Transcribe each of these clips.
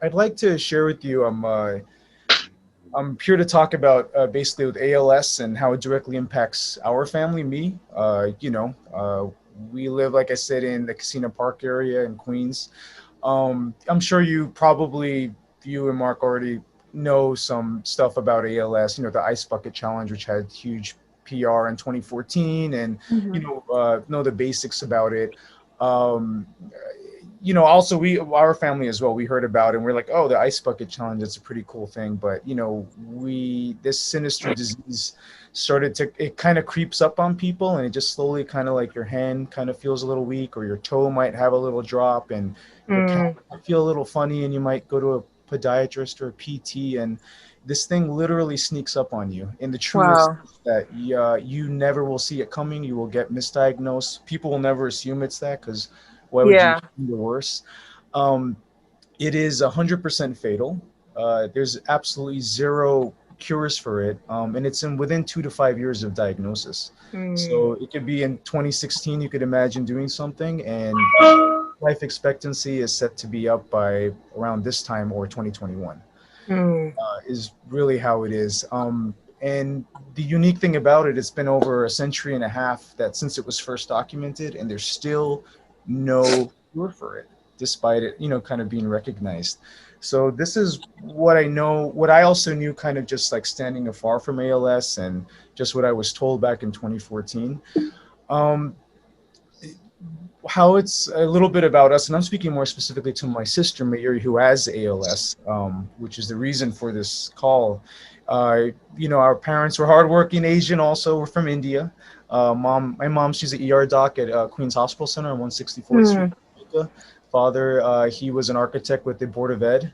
I'd like to share with you. I'm here to talk about basically with ALS and how it directly impacts our family. Me, we live, like I said, in the Casino Park area in Queens. I'm sure you and Mark already know some stuff about ALS. You know, the Ice Bucket Challenge, which had huge PR in 2014, and Mhm. know the basics about it. Um, also our family as well, we heard about it and we're like, oh, the Ice Bucket Challenge, it's a pretty cool thing. But we this sinister disease started to it kind of creeps up on people, and it just slowly kind of like your hand kind of feels a little weak, or your toe might have a little drop, and your calf Mm. might feel a little funny, and you might go to a podiatrist or a PT, and this thing literally sneaks up on you in the truest Wow. sense that you never will see it coming. You will get misdiagnosed. People will never assume it's that, because why would you Yeah. assume the worst? Um, it is 100% fatal. There's absolutely zero cures for it, and it's in within 2 to 5 years of diagnosis. Mm. So it could be in 2016. You could imagine doing something, and life expectancy is set to be up by around this time or 2021. Mm. Is really how it is. And the unique thing about it, it's been over a century and a half that since it was first documented, and there's still no cure for it, despite it, kind of being recognized. So this is what I know, what I also knew, kind of just like standing afar from ALS, and just what I was told back in 2014. Um, how it's a little bit about us, and I'm speaking more specifically to my sister Mayuri, who has ALS, which is the reason for this call. Our parents were hardworking Asian, also we're from India. My mom, she's an ER doc at Queens Hospital Center on 164th Street. Mm. Jamaica. Father, he was an architect with the Board of Ed.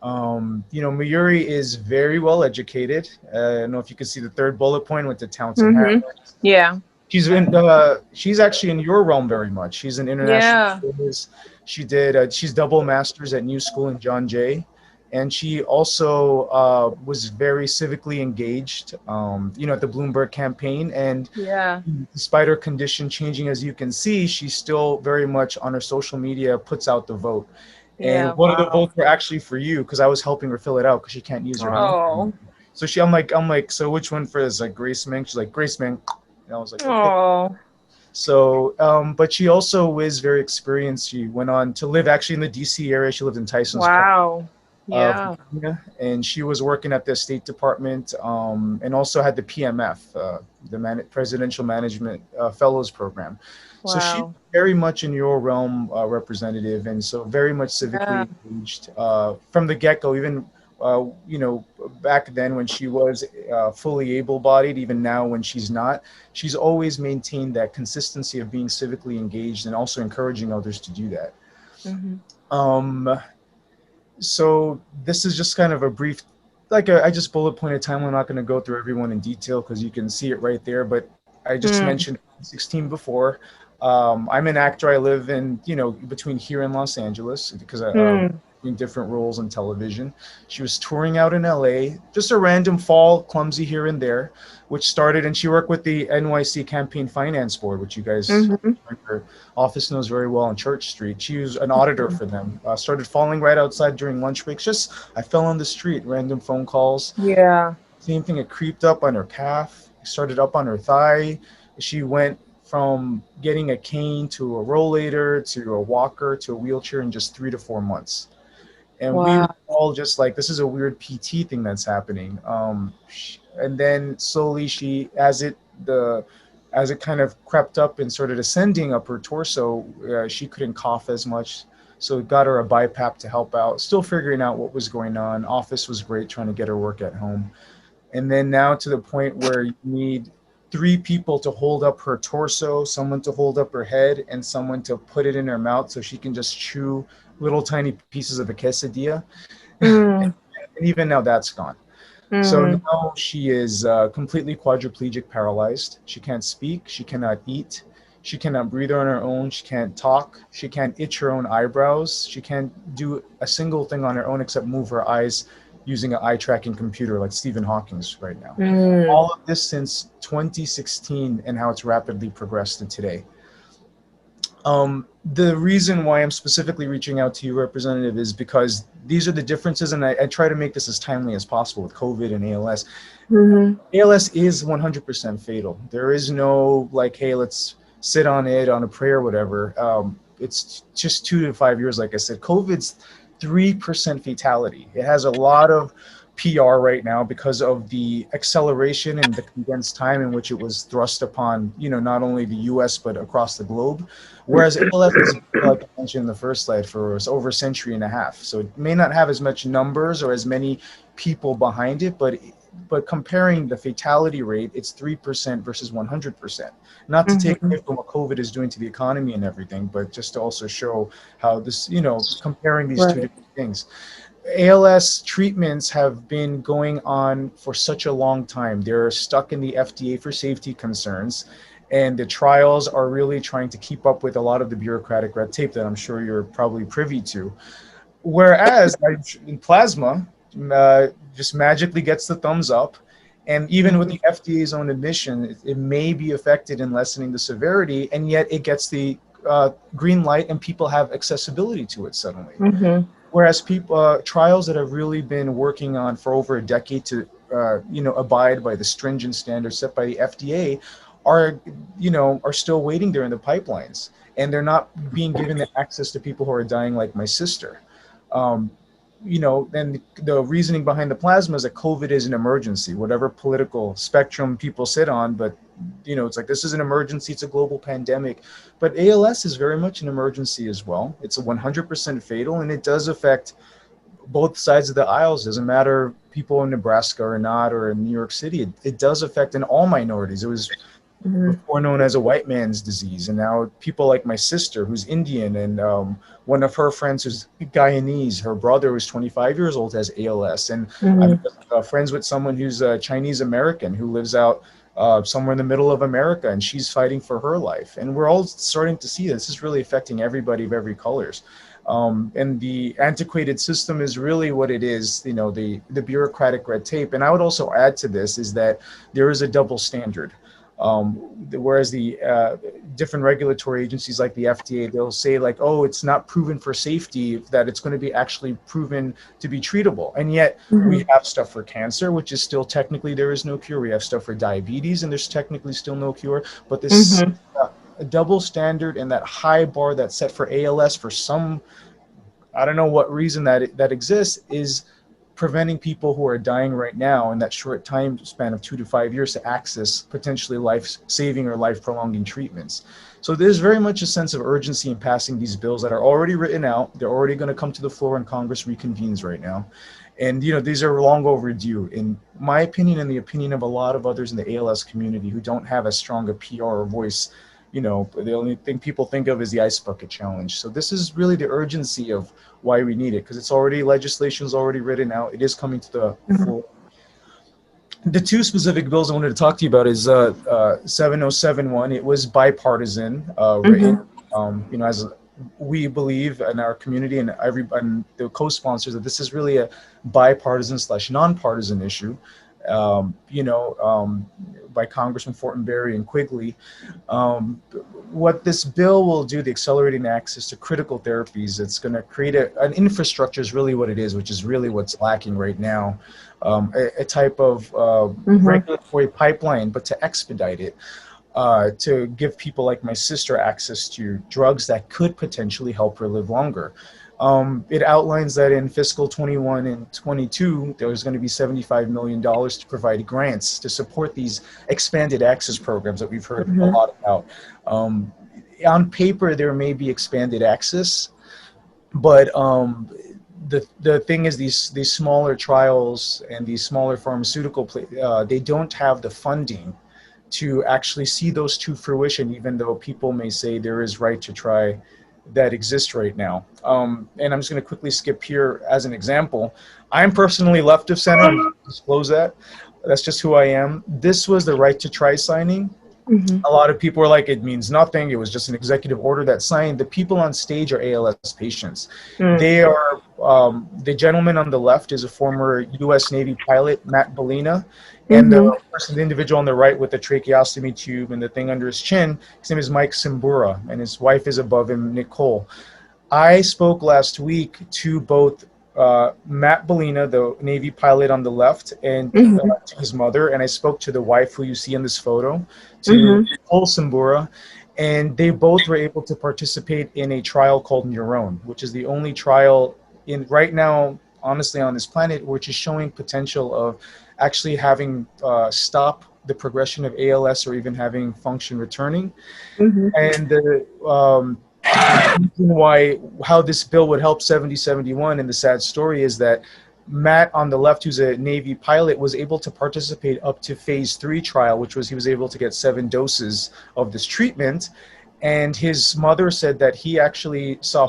Mayuri is very well educated. I don't know if you can see the third bullet point with the Townsend Mhm. Harris. Yeah. She's actually in your realm very much. She's in international Yeah. affairs. She's double masters at New School in John Jay, and she also was very civically engaged. At the Bloomberg campaign, and Yeah. despite her condition changing, as you can see, she's still very much on her social media puts out the vote. Yeah. And one of the Wow. votes were actually for you, because I was helping her fill it out because she can't use her hand anymore. Oh. So I'm like, so which one for this? Like Grace Meng? She's like Grace Meng, and I was like, okay. Oh. So, but she also is very experienced. She went on to live actually in the DC area. She lived in Tyson's Corner, Wow. Yeah. Virginia, and she was working at the State Department, and also had the PMF, Presidential Management Fellows Program. So she's Wow. very much in your realm, representative, and so very much Yeah. civically engaged from the get-go. Even back then when she was fully able-bodied, even now when she's not, she's always maintained that consistency of being civically engaged and also encouraging others to do that. Mhm. Um, so this is just kind of a brief, I just bullet pointed time. I'm not going to go through everyone in detail because you can see it right there. But I just Mm. mentioned 16 before. I'm an actor. I live in between here and Los Angeles because Mm. in different roles in television. She was touring out in LA, just a random fall, clumsy here and there, which started, and she worked with the NYC Campaign Finance Board, which you guys, Mhm. her office knows very well on Church Street. She was an auditor for them. Started falling right outside during lunch breaks. Just I fell on the street, random phone calls. Yeah. Same thing. It creeped up on her calf. Started up on her thigh. She went from getting a cane to a rollator to a walker to a wheelchair in just 3 to 4 months. And we were Wow. all just like, this is a weird PT thing that's happening. And then slowly as it kind of crept up and started ascending up her torso, she couldn't cough as much. So it got her a BiPAP to help out. Still figuring out what was going on. Office was great, trying to get her work at home. And then now to the point where you need three people to hold up her torso, someone to hold up her head, and someone to put it in her mouth so she can just chew little tiny pieces of a quesadilla. Mm. And even now that's gone. So Mm. now she is completely quadriplegic, paralyzed. She can't speak. She cannot eat. She cannot breathe on her own. She can't talk. She can't itch her own eyebrows. She can't do a single thing on her own except move her eyes using an eye tracking computer like Stephen Hawking's right now. Mm. All of this since 2016, and how it's rapidly progressed to today. The reason why I'm specifically reaching out to you, Representative, is because these are the differences, and I try to make this as timely as possible with COVID and ALS. Mhm. ALS is 100% fatal. There is no like, hey, let's sit on it on a prayer, or whatever. It's just 2 to 5 years, like I said. COVID's 3% fatality. It has a lot of PR right now because of the acceleration and the condensed time in which it was thrust upon, not only the U.S. but across the globe. Whereas ALS has, like I mentioned in the first slide, for over a century and a half. So it may not have as much numbers or as many people behind it, but comparing the fatality rate, it's 3% versus 100%. Not to take away Mhm. from what COVID is doing to the economy and everything, but just to also show how this, comparing these two Right. different things. ALS treatments have been going on for such a long time. They're stuck in the FDA for safety concerns, and the trials are really trying to keep up with a lot of the bureaucratic red tape that I'm sure you're probably privy to. Whereas in plasma, just magically gets the thumbs up. And even with Mhm. the FDA's own admission, it may be affected in lessening the severity, and yet it gets the green light and people have accessibility to it suddenly. Mhm. Whereas people, trials that have really been working on for over a decade to, abide by the stringent standards set by the FDA are, are still waiting there in the pipelines. And they're not being given the access to people who are dying like my sister. Um, and the reasoning behind the plasma is that COVID is an emergency, whatever political spectrum people sit on. But, it's like, this is an emergency. It's a global pandemic. But ALS is very much an emergency as well. It's a 100% fatal, and it does affect both sides of the aisles. Doesn't matter people in Nebraska or not, or in New York City. It does affect in all minorities. It was Mhm. before known as a white man's disease, and now people like my sister, who's Indian, and one of her friends who's Guyanese, her brother who's 25 years old has ALS, and I'm Mhm. friends with someone who's a Chinese American who lives out somewhere in the middle of America, and she's fighting for her life. And we're all starting to see this is really affecting everybody of every colors. And the antiquated system is really what it is, the bureaucratic red tape. And I would also add to this is that there is a double standard. Um, Whereas the different regulatory agencies like the FDA, they'll say like, oh, it's not proven for safety, that it's going to be actually proven to be treatable. And yet we Mhm. have stuff for cancer, which is still technically there is no cure. We have stuff for diabetes, and there's technically still no cure. But this Mhm. a double standard and that high bar that's set for ALS for some, I don't know what reason that exists, is preventing people who are dying right now in that short time span of 2 to 5 years to access potentially life-saving or life-prolonging treatments. So there's very much a sense of urgency in passing these bills that are already written out. They're already going to come to the floor and Congress reconvenes right now. And these are long overdue, in my opinion, and the opinion of a lot of others in the ALS community who don't have as strong a PR or voice. The only thing people think of is the ice bucket challenge. So this is really the urgency of why we need it, because it's already, legislation is already written out. It is coming to the Mhm. floor. The two specific bills I wanted to talk to you about is 7071. It was bipartisan, written, Mhm. as we believe in our community and and the co-sponsors, that this is really a bipartisan slash nonpartisan issue. By Congressman Fortenberry and Quigley. Um, what this bill will do, the accelerating access to critical therapies, it's going to create an infrastructure, is really what it is, which is really what's lacking right now. A type of Mhm. regulatory pipeline, but to expedite it, to give people like my sister access to drugs that could potentially help her live longer. It outlines that in fiscal 21 and 22, there was going to be $75 million to provide grants to support these expanded access programs that we've heard a Mhm. lot about. Um, on paper, there may be expanded access, but the thing is, these smaller trials and these smaller pharmaceutical they don't have the funding to actually see those to fruition, even though people may say there is right to try that exists right now. And I'm just going to quickly skip here as an example. I'm personally left of center. I'm going to disclose that. That's just who I am. This was the right to try signing. Mhm. A lot of people were like, it means nothing. It was just an executive order that signed. The people on stage are ALS patients. Mm. They are the gentleman on the left is a former U.S. Navy pilot, Matt Bellina, and Mhm. the individual on the right with the tracheostomy tube and the thing under his chin, his name is Mike Simbura, and his wife is above him, Nicole. I spoke last week to both Matt Bellina, the Navy pilot on the left, and Mhm. to his mother, and I spoke to the wife who you see in this photo, to Mhm. Nicole Simbura, and they both were able to participate in a trial called Neuron, which is the only trial in right now, honestly, on this planet, which is showing potential of actually having stop the progression of ALS or even having function returning. Mhm. And reason why how this bill would help 7071, and the sad story is that Matt on the left, who's a Navy pilot, was able to participate up to phase 3 trial, which was he was able to get 7 doses of this treatment, and his mother said that he actually saw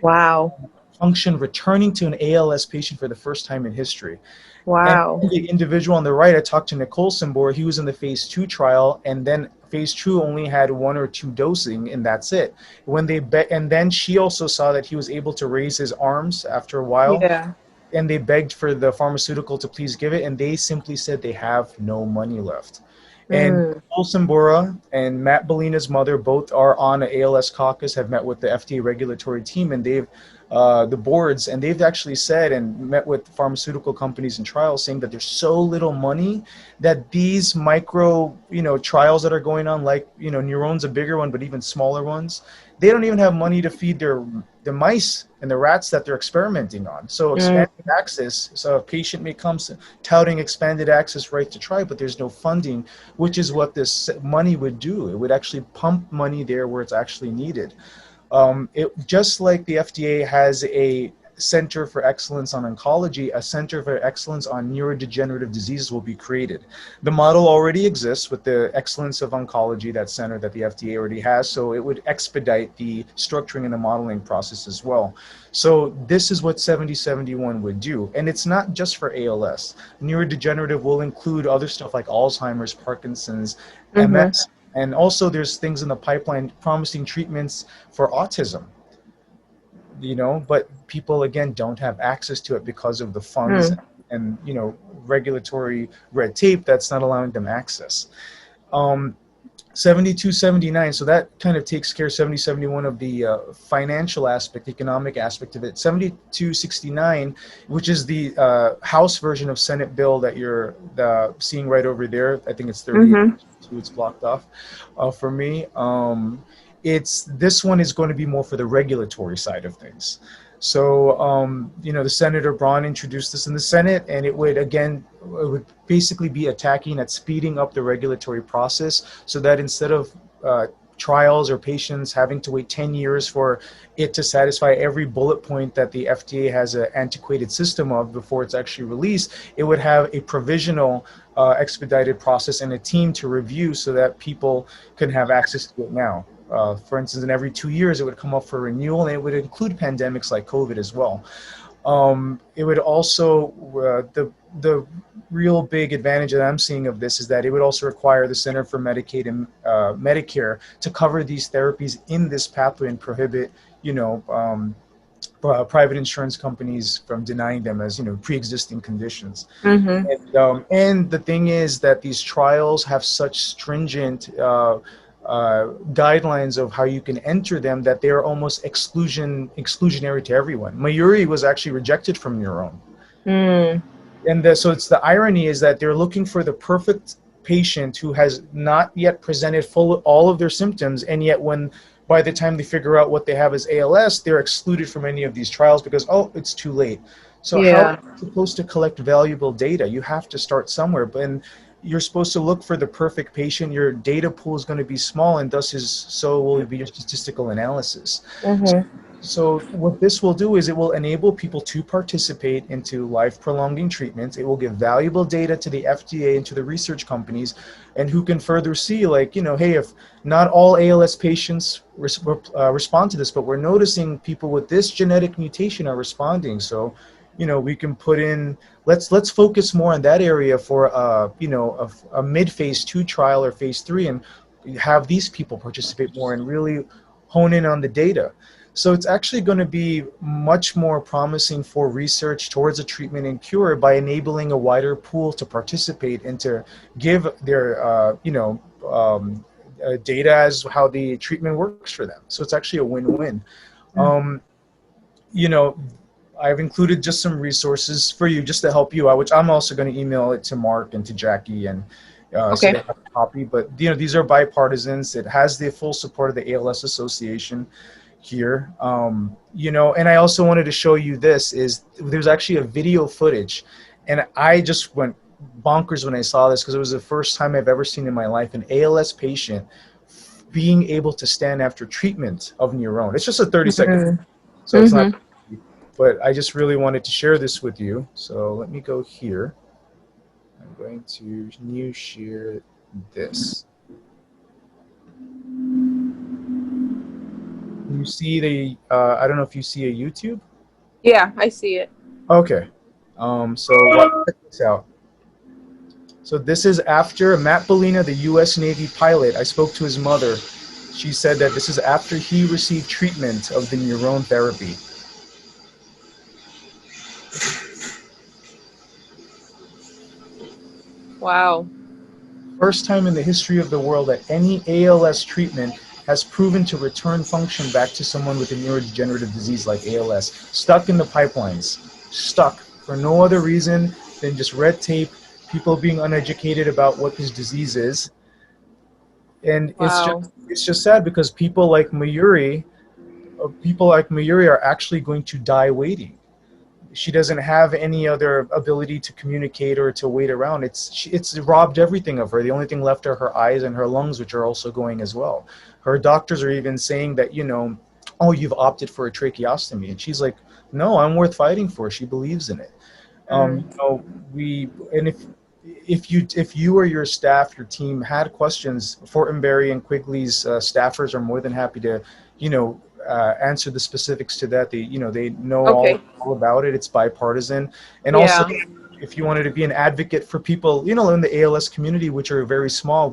Wow. function returning to an ALS patient for the first time in history. And Wow. the individual on the right, I talked to Nicole Simbor. He was in the phase 2 trial, and then phase 2 only had 1 or 2 dosing, and that's it. And then she also saw that he was able to raise his arms after a while, Yeah. and they begged for the pharmaceutical to please give it, and they simply said they have no money left. And Mm. Olson Bora and Matt Bellina's mother both are on an ALS caucus, have met with the FDA regulatory team, and they've the boards, and they've actually said and met with pharmaceutical companies and trials saying that there's so little money that these micro, trials that are going on, like, Neuron's a bigger one, but even smaller ones, they don't even have money to feed the mice and the rats that they're experimenting on. So Mm. expanded access, so a patient may come touting expanded access right to try, but there's no funding, which is what this money would do. It would actually pump money there where it's actually needed. It just like the FDA has a Center for Excellence on Oncology, a Center for Excellence on Neurodegenerative Diseases will be created. The model already exists with the Excellence of Oncology, that center that the FDA already has, so it would expedite the structuring and the modeling process as well. So this is what 7071 would do. And it's not just for ALS. Neurodegenerative will include other stuff like Alzheimer's, Parkinson's, Mhm. MS, and also there's things in the pipeline promising treatments for autism, but people again don't have access to it because of the funds Mm. and regulatory red tape that's not allowing them access. um 7279, so that kind of takes care of 7071 of the financial aspect, economic aspect of it. 7269, which is the house version of Senate bill that you're seeing right over there, I think it's 38, Mhm. it's blocked off for me. It's This one is going to be more for the regulatory side of things. So, the Senator Braun introduced this in the Senate, and it would basically be attacking at speeding up the regulatory process so that instead of trials or patients having to wait 10 years for it to satisfy every bullet point that the FDA has an antiquated system of before it's actually released, it would have a provisional expedited process and a team to review so that people can have access to it now. For instance, in every 2 years, it would come up for renewal, and it would include pandemics like COVID as well. It would also the real big advantage that I'm seeing of this is that it would also require the Center for Medicaid and Medicare to cover these therapies in this pathway and prohibit, you know, um, private insurance companies from denying them as pre-existing conditions. Mhm. And the thing is that these trials have such stringent guidelines of how you can enter them that they are almost exclusionary to everyone. Mayuri was actually rejected from Neuron. Mm. So it's the irony is that they're looking for the perfect patient who has not yet presented full all of their symptoms, and yet when by the time they figure out what they have as ALS, they're excluded from any of these trials because it's too late. So how are Yeah. you supposed to collect valuable data? You have to start somewhere, but you're supposed to look for the perfect patient. Your data pool is going to be small, and thus so will be your statistical analysis. Mhm. So what this will do is it will enable people to participate into life-prolonging treatments. It will give valuable data to the FDA and to the research companies, and who can further see, like, hey, if not all ALS patients respond to this, but we're noticing people with this genetic mutation are responding. So, we can put in, let's focus more on that area for, a mid-phase 2 trial or phase 3, and have these people participate more and really hone in on the data. So it's actually going to be much more promising for research towards a treatment and cure by enabling a wider pool to participate and to give their, data as how the treatment works for them. So it's actually a win-win. Um, you know, I've included just some resources for you just to help you out, which I'm also going to email it to Mark and to Jackie, and so Okay. they have a copy. But these are bipartisans. It has the full support of the ALS Association here. And I also wanted to show you this. Is there's actually a video footage, and I just went bonkers when I saw this because it was the first time I've ever seen in my life an ALS patient being able to stand after treatment of Neuron. It's just a 30-second, Mm. so it's not, Mhm. but I just really wanted to share this with you. So let me go here. I'm going to new share this. You see I don't know if you see a YouTube. Yeah, I see it. Okay. Check this out. So this is after Matt Bellina, the U.S. Navy pilot. I spoke to his mother. She said that this is after he received treatment of the Neuron therapy. Wow. First time in the history of the world that any ALS treatment has proven to return function back to someone with a neurodegenerative disease like ALS, stuck in the pipelines, stuck for no other reason than just red tape, people being uneducated about what this disease is. And Wow. it's just sad because people like Mayuri are actually going to die waiting. She doesn't have any other ability to communicate or to wait around. It's robbed everything of her. The only thing left are her eyes and her lungs, which are also going as well. Her doctors are even saying that, oh, you've opted for a tracheostomy, and she's like, no, I'm worth fighting for. She believes in it. Mm. We and if you or your staff, your team had questions, Fortenberry and Quigley's staffers are more than happy to, answer the specifics to that. They know Okay. all about it. It's bipartisan, and also Yeah. if you wanted to be an advocate for people, in the ALS community, which are very small,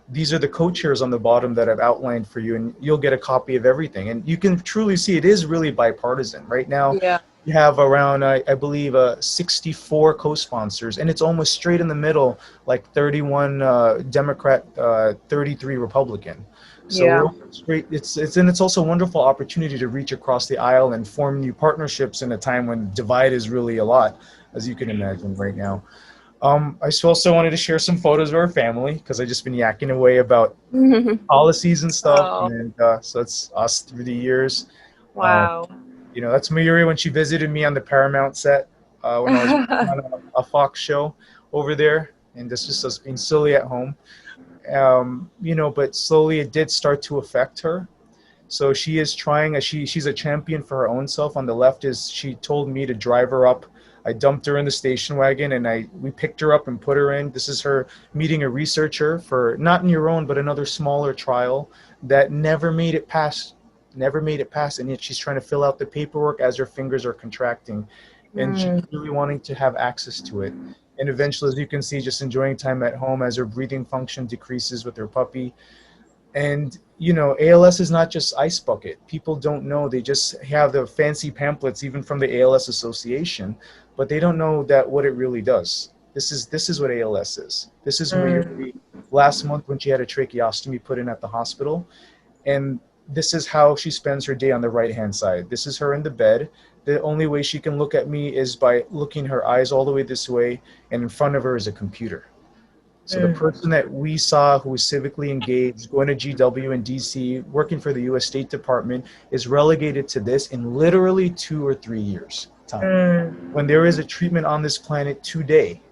these are the co-chairs on the bottom that I've outlined for you, and you'll get a copy of everything. And you can truly see it is really bipartisan. Right now, Yeah. you have around, I believe, 64 co-sponsors, and it's almost straight in the middle, like 31 Democrat, 33 Republican. So Yeah. we're straight. It's also a wonderful opportunity to reach across the aisle and form new partnerships in a time when divide is really a lot, as you can imagine right now. I also wanted to share some photos of our family because I just been yakking away about policies and stuff, Oh, and so it's us through the years. Um, wow. that's Mayuri when she visited me on the Paramount set when I was on a Fox show over there, and this just us being silly at home. But slowly it did start to affect her. So she is trying. She's a champion for her own self. On the left is she told me to drive her up. I dumped her in the station wagon, and we picked her up and put her in. This is her meeting a researcher for not in your own, but another smaller trial that never made it past, and yet she's trying to fill out the paperwork as her fingers are contracting, and she's Mm. really wanting to have access to it. And eventually, as you can see, just enjoying time at home as her breathing function decreases with her puppy. And ALS is not just ice bucket. People don't know. They just have the fancy pamphlets, even from the ALS Association, but they don't know that what it really does. This is what ALS is. This is Mm. Mayuri last month when she had a tracheostomy put in at the hospital, and this is how she spends her day on the right hand side. This is her in the bed. The only way she can look at me is by looking her eyes all the way this way, and in front of her is a computer. So the Mm. person that we saw who was civically engaged, going to GW in DC, working for the US State Department, is relegated to this in literally 2 or 3 years' time. Mm. When there is a treatment on this planet today,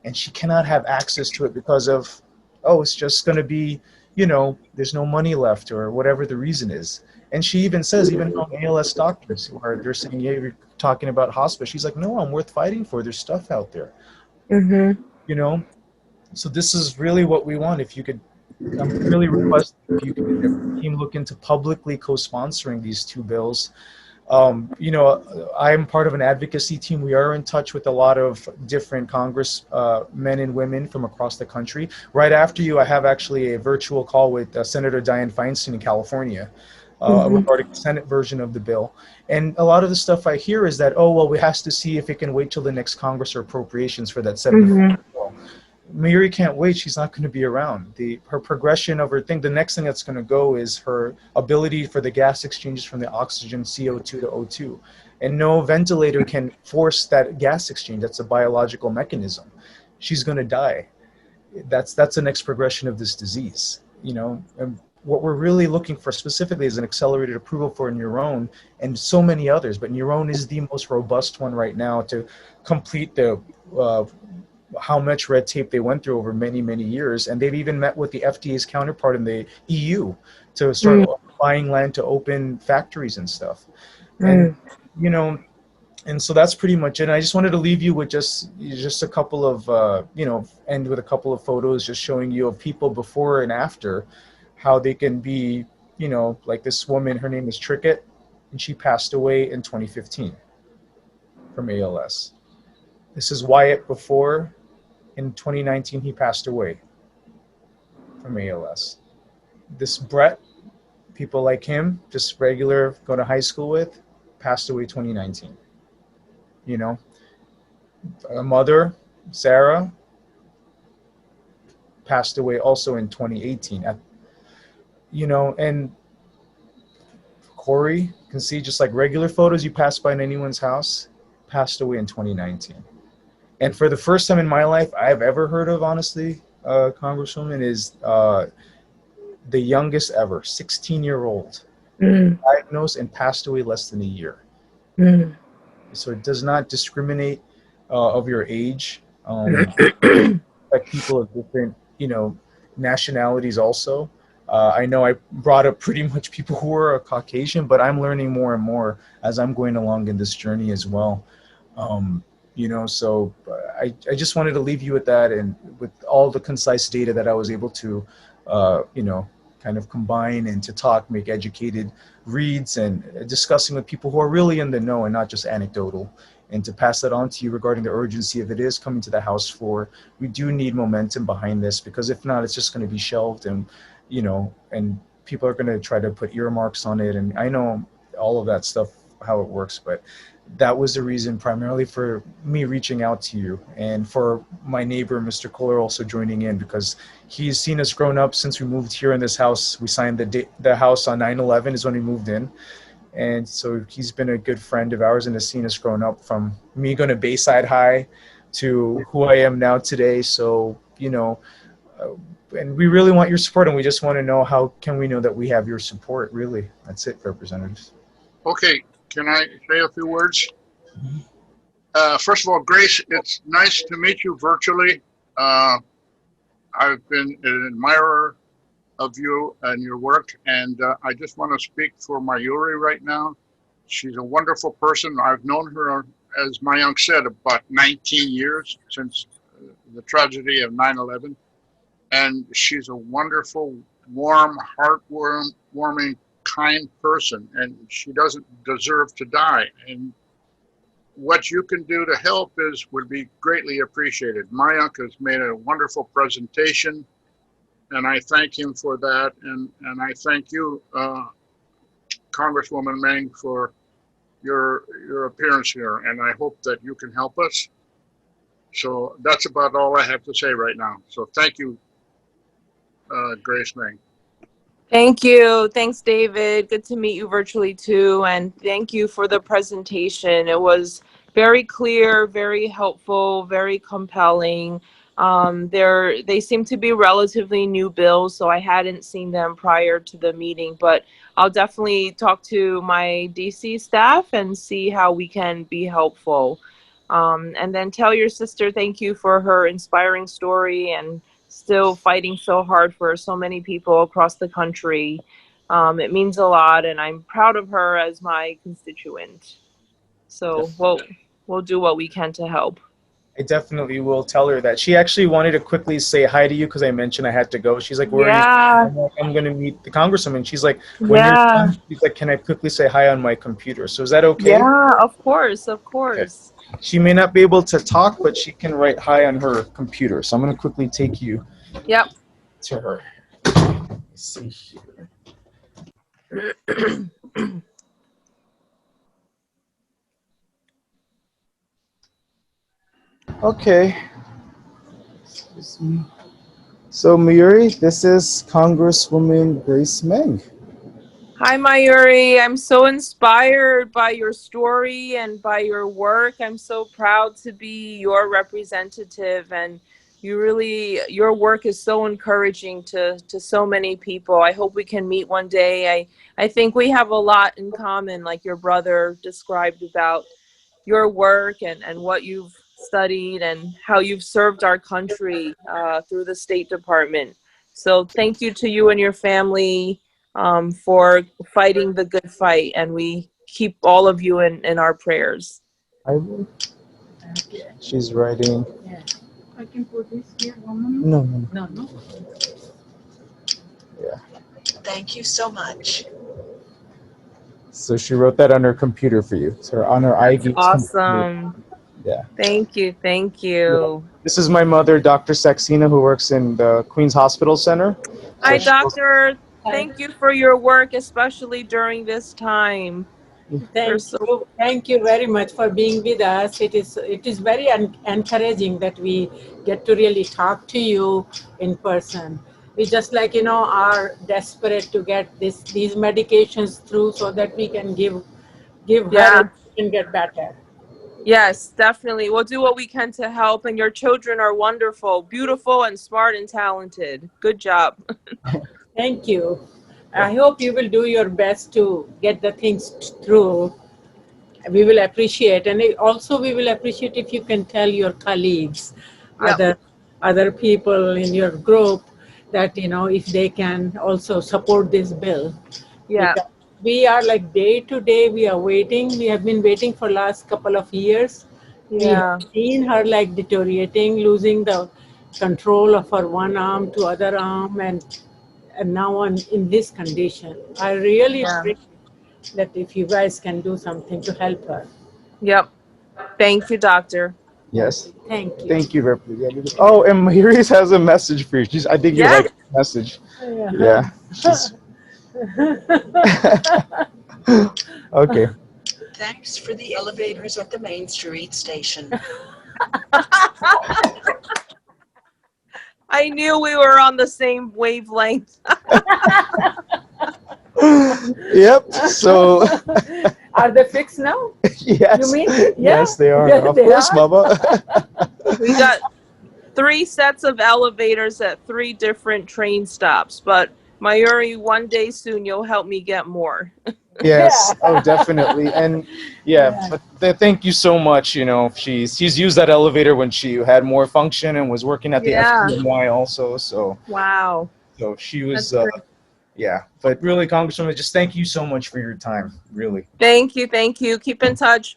and she cannot have access to it because of, oh, it's just going to be, there's no money left or whatever the reason is. And she even says, even on ALS doctors who are, they're saying, yeah, you're talking about hospice. She's like, no, I'm worth fighting for. There's stuff out there, Mhm. you know? So this is really what we want. If you could, I'm really requesting if you could, if the team look into publicly co-sponsoring these two bills. I'm part of an advocacy team. We are in touch with a lot of different Congress men and women from across the country. Right after you, I have actually a virtual call with Senator Dianne Feinstein in California. regarding the Senate version of the bill. And a lot of the stuff I hear is that, oh, well, we have to see if it can wait till the next Congress or appropriations for that 74 bill. Mayuri can't wait. She's not going to be around. Her progression of her thing, the next thing that's going to go is her ability for the gas exchanges from the oxygen CO2 to O2. And no ventilator can force that gas exchange. That's a biological mechanism. She's going to die. That's the next progression of this disease. And what we're really looking for specifically is an accelerated approval for Neuron and so many others. But Neuron is the most robust one right now to complete the how much red tape they went through over many, many years. And they've even met with the FDA's counterpart in the EU to start buying land to open factories and stuff. And, and so that's pretty much it. And I just wanted to leave you with just a couple of, end with a couple of photos just showing you of people before and after, how they can be, like this woman, her name is Trickett, and she passed away in 2015 from ALS. This is Wyatt before. In 2019, he passed away from ALS. This Brett, people like him, just regular, go to high school with, passed away 2019. A mother, Sarah, passed away also in 2018. And Corey, you can see just like regular photos you pass by in anyone's house, passed away in 2019. And for the first time in my life I've ever heard of, honestly, Congresswoman, is the youngest ever, 16-year-old, diagnosed and passed away less than a year. So it does not discriminate of your age. Like people of different, nationalities also. I know I brought up pretty much people who are Caucasian, but I'm learning more and more as I'm going along in this journey as well. So I just wanted to leave you with that, and with all the concise data that I was able to, kind of combine and to talk, make educated reads and discussing with people who are really in the know and not just anecdotal, and to pass that on to you regarding the urgency of it is coming to the House floor. We do need momentum behind this, because if not, it's just going to be shelved, and, and people are going to try to put earmarks on it. And I know all of that stuff, how it works, but that was the reason primarily for me reaching out to you, and for my neighbor, Mr. Kohler, also joining in, because he's seen us grown up since we moved here in this house. We signed the house on 9/11 is when we moved in. And so he's been a good friend of ours and has seen us growing up, from me going to Bayside High to who I am now today. So, and we really want your support, and we just want to know, how can we know that we have your support, really? That's it, representatives. Okay. Can I say a few words? First of all, Grace, it's nice to meet you virtually. I've been an admirer of you and your work, and I just want to speak for Mayuri right now. She's a wonderful person. I've known her, as Mayank said, about 19 years, since the tragedy of 9/11. And she's a wonderful, warm, heartwarming, kind person, and she doesn't deserve to die. And what you can do to help would be greatly appreciated. Mayank has made a wonderful presentation, and I thank him for that. And I thank you, Congresswoman Meng, for your appearance here, and I hope that you can help us. So that's about all I have to say right now. So thank you, Grace Meng. Thank you. Thanks, David. Good to meet you virtually too. And thank you for the presentation. It was very clear, very helpful, very compelling. They seem to be relatively new bills, so I hadn't seen them prior to the meeting, but I'll definitely talk to my DC staff and see how we can be helpful. And then tell your sister thank you for her inspiring story and still fighting so hard for so many people across the country. It means a lot, and I'm proud of her as my constituent. So we'll do what we can to help. I definitely will tell her that. She actually wanted to quickly say hi to you because I mentioned I had to go. She's like, where are you? I'm like, I'm going to meet the Congresswoman. She's like, when you're done, she's like, can I quickly say hi on my computer? So is that okay? Yeah, of course, of course. Okay. She may not be able to talk, but she can write hi on her computer. So I'm going to quickly take you to her. Let's see here. Okay. So Mayuri, this is Congresswoman Grace Meng. Hi, Mayuri. I'm so inspired by your story and by your work. I'm so proud to be your representative, and your work is so encouraging to so many people. I hope we can meet one day. I think we have a lot in common, like your brother described about your work and what you've studied and how you've served our country through the State Department. So thank you to you and your family for fighting the good fight, and we keep all of you in our prayers. I will. She's writing. Yeah. I can put this here, woman. No, no, No, no. yeah. Thank you so much. So she wrote that on her computer for you. So on her IV. Awesome. Yeah. Thank you. Thank you. This is my mother, Dr. Saxena, who works in the Queens Hospital Center. Hi, she- doctor. Thank you for your work, especially during this time. Thank you very much for being with us. It is very encouraging that we get to really talk to you in person. We just are desperate to get these medications through so that we can give Yeah. her and get better. Yes, definitely. We'll do what we can to help. And your children are wonderful, beautiful, and smart and talented. Good job. Thank you. I hope you will do your best to get the things through. We will appreciate, and also we will appreciate if you can tell your colleagues, Yep. other people in your group that if they can also support this bill. Yeah. Because we are like day to day we are waiting. We have been waiting for last couple of years. We Yeah. have seen her like deteriorating, losing the control of her one arm to other arm, and now in this condition. I really Yeah. pray that if you guys can do something to help her. Yep. Thank you, doctor. Yes. Thank you. Thank you, Representative. Oh, and Mayuri has a message for you. I think you Yeah. like the message. Yeah. Okay. Thanks for the elevators at the Main Street station. I knew we were on the same wavelength. Yep. So. Are they fixed now? Yes. You mean? Yeah. Yes, they are. Yes, of they course, are. Mama. We got 3 sets of elevators at 3 different train stops, but Mayuri, one day soon you'll help me get more. Yes. Oh, definitely. And yeah, but thank you so much. You know, she's used that elevator when she had more function and was working at the Yeah. FDNY also. So Wow. so she was. That's great. Yeah. But really, Congresswoman, just thank you so much for your time. Really. Thank you. Thank you. Keep in touch.